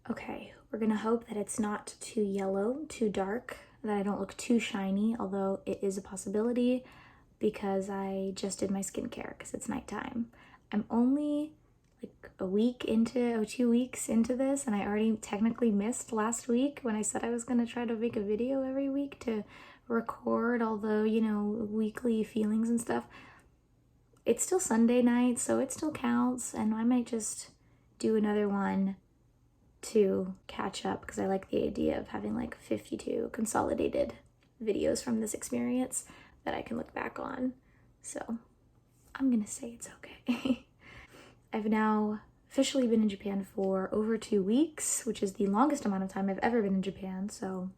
Okay, we're gonna hope that it's not too yellow, too dark, that I don't look too shiny, although it is a possibility because I just did my skincare because it's nighttime. I'm only like a week into, or 2 weeks into this, and I already technically missed last week when I said I was gonna try to make a video every week to record all the, weekly feelings and stuff. It's still Sunday night, so it still counts, and I might just do another one to catch up because I like the idea of having like 52 consolidated videos from this experience that I can look back on. So I'm gonna say it's okay. I've now officially been in Japan for over 2 weeks, which is the longest amount of time I've ever been in Japan, so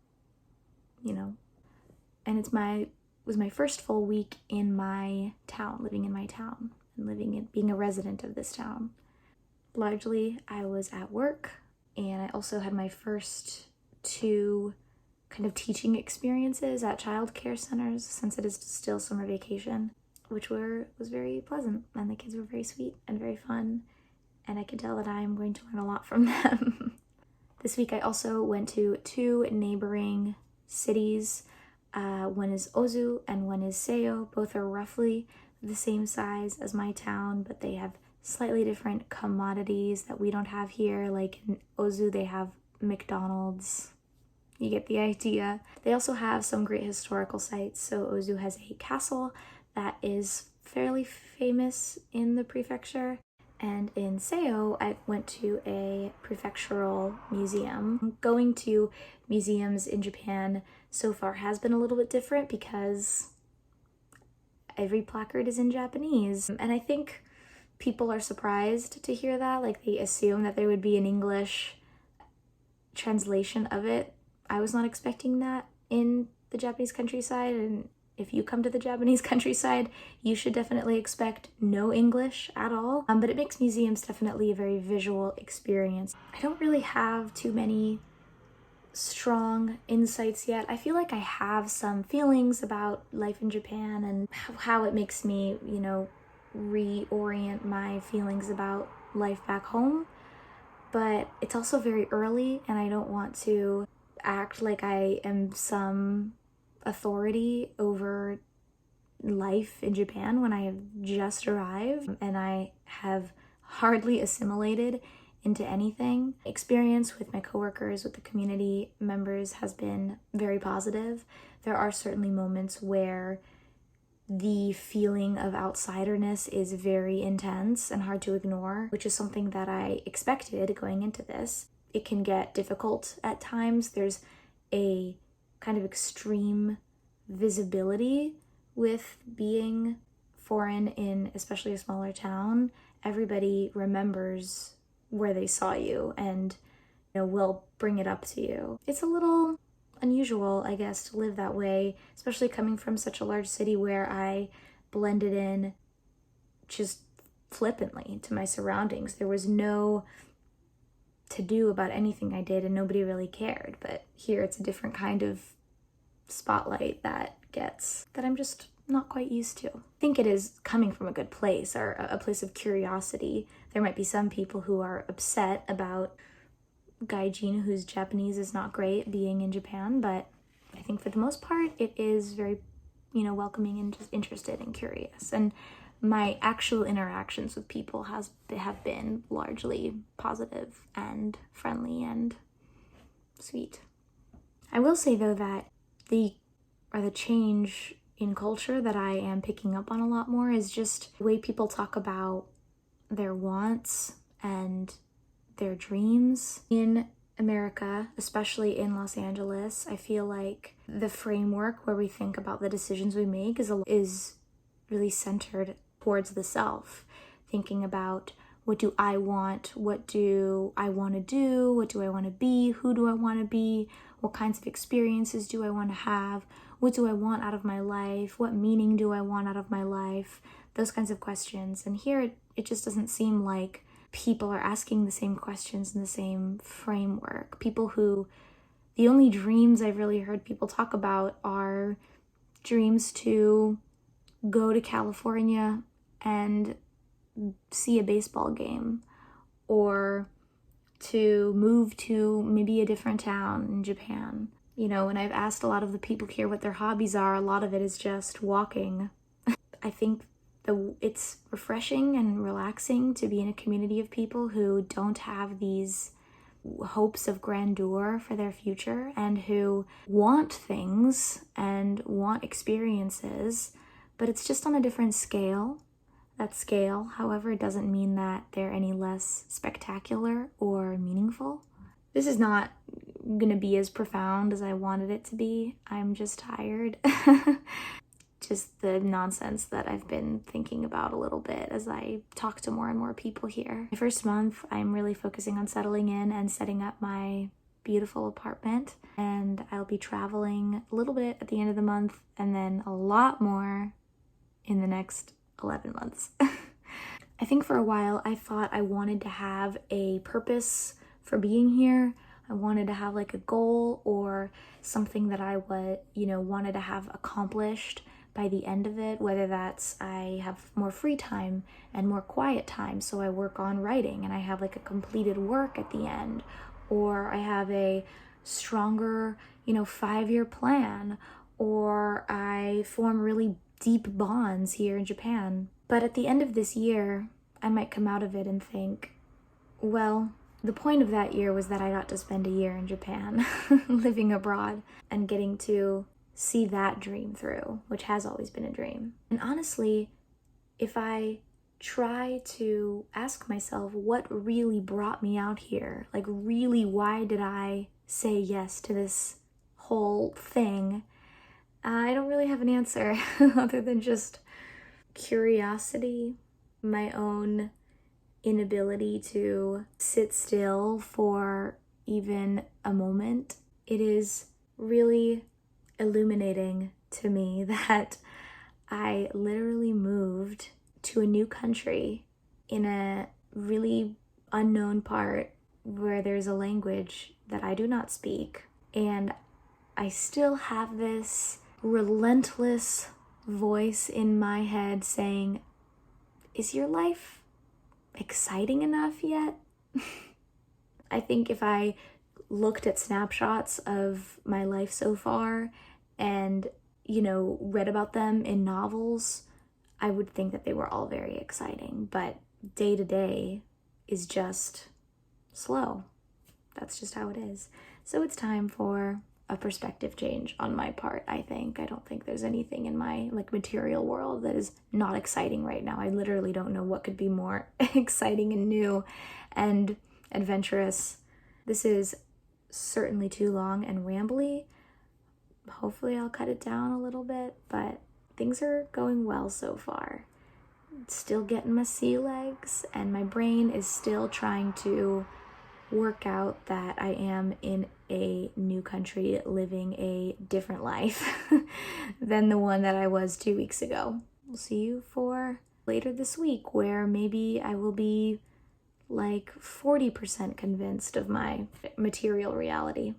and was my first full week in my town, living in my town and being a resident of this town. Largely I was at work, and I also had my first 2 kind of teaching experiences at childcare centers since it is still summer vacation, which was very pleasant, and the kids were very sweet and very fun, and I can tell that I'm going to learn a lot from them. This week I also went to 2 neighboring cities. One is Ozu and one is Seio. Both are roughly the same size as my town, but they have slightly different commodities that we don't have here. Like in Ozu, they have McDonald's. You get the idea. They also have some great historical sites. So Ozu has a castle that is fairly famous in the prefecture. And in Seio, I went to a prefectural museum. Going to museums in Japan so far has been a little bit different because every placard is in Japanese. And I think people are surprised to hear that. Like, they assume that there would be an English translation of it. I was not expecting that in the Japanese countryside, and if you come to the Japanese countryside, you should definitely expect no English at all. But it makes museums definitely a very visual experience. I don't really have too many strong insights yet. I feel like I have some feelings about life in Japan and how it makes me, reorient my feelings about life back home. But it's also very early, and I don't want to act like I am some authority over life in Japan when I have just arrived and I have hardly assimilated into anything. Experience with my coworkers, with the community members has been very positive. There are certainly moments where the feeling of outsiderness is very intense and hard to ignore, which is something that I expected going into this. It can get difficult at times. There's a kind of extreme visibility with being foreign in especially a smaller town. Everybody remembers where they saw you and will bring it up to you. It's a little unusual, I guess, to live that way, especially coming from such a large city where I blended in just flippantly to my surroundings. There was no to do about anything I did, and nobody really cared. But here it's a different kind of spotlight that I'm just not quite used to. I think it is coming from a good place, or a place of curiosity. There might be some people who are upset about gaijin whose Japanese is not great being in Japan, but I think for the most part it is very, welcoming and just interested and curious. And my actual interactions with people have been largely positive and friendly and sweet. I will say though that the change in culture that I am picking up on a lot more is just the way people talk about their wants and their dreams. In America, especially in Los Angeles, I feel like the framework where we think about the decisions we make is really centered towards the self, thinking about what do I want, what do I want to do, what do I want to be, who do I want to be, what kinds of experiences do I want to have, what do I want out of my life, what meaning do I want out of my life, those kinds of questions. And here it just doesn't seem like people are asking the same questions in the same framework. The only dreams I've really heard people talk about are dreams to go to California and see a baseball game, or to move to maybe a different town in Japan. You know, when I've asked a lot of the people here what their hobbies are, a lot of it is just walking. I think it's refreshing and relaxing to be in a community of people who don't have these hopes of grandeur for their future and who want things and want experiences, but it's just on a different scale. That scale, however, doesn't mean that they're any less spectacular or meaningful. This is not gonna be as profound as I wanted it to be. I'm just tired. Just the nonsense that I've been thinking about a little bit as I talk to more and more people here. My first month, I'm really focusing on settling in and setting up my beautiful apartment, and I'll be traveling a little bit at the end of the month and then a lot more in the next 11 months. I think for a while I thought I wanted to have a purpose for being here. I wanted to have like a goal or something that I wanted to have accomplished by the end of it, whether that's I have more free time and more quiet time, so I work on writing and I have like a completed work at the end, or I have a stronger, 5-year plan, or I form really deep bonds here in Japan. But at the end of this year, I might come out of it and think, well, the point of that year was that I got to spend a year in Japan, living abroad, and getting to see that dream through, which has always been a dream. And honestly, if I try to ask myself what really brought me out here, like really, why did I say yes to this whole thing? I don't really have an answer other than just curiosity, my own inability to sit still for even a moment. It is really illuminating to me that I literally moved to a new country in a really unknown part where there's a language that I do not speak, and I still have this relentless voice in my head saying, is your life exciting enough yet? I think if I looked at snapshots of my life so far and, read about them in novels, I would think that they were all very exciting, but day to day is just slow. That's just how it is. So it's time for a perspective change on my part, I think. I don't think there's anything in my material world that is not exciting right now. I literally don't know what could be more exciting and new and adventurous. This is certainly too long and rambly. Hopefully I'll cut it down a little bit, but things are going well so far. Still getting my sea legs, and my brain is still trying to work out that I am in a new country living a different life than the one that I was 2 weeks ago. We'll see you for later this week, where maybe I will be 40% convinced of my material reality.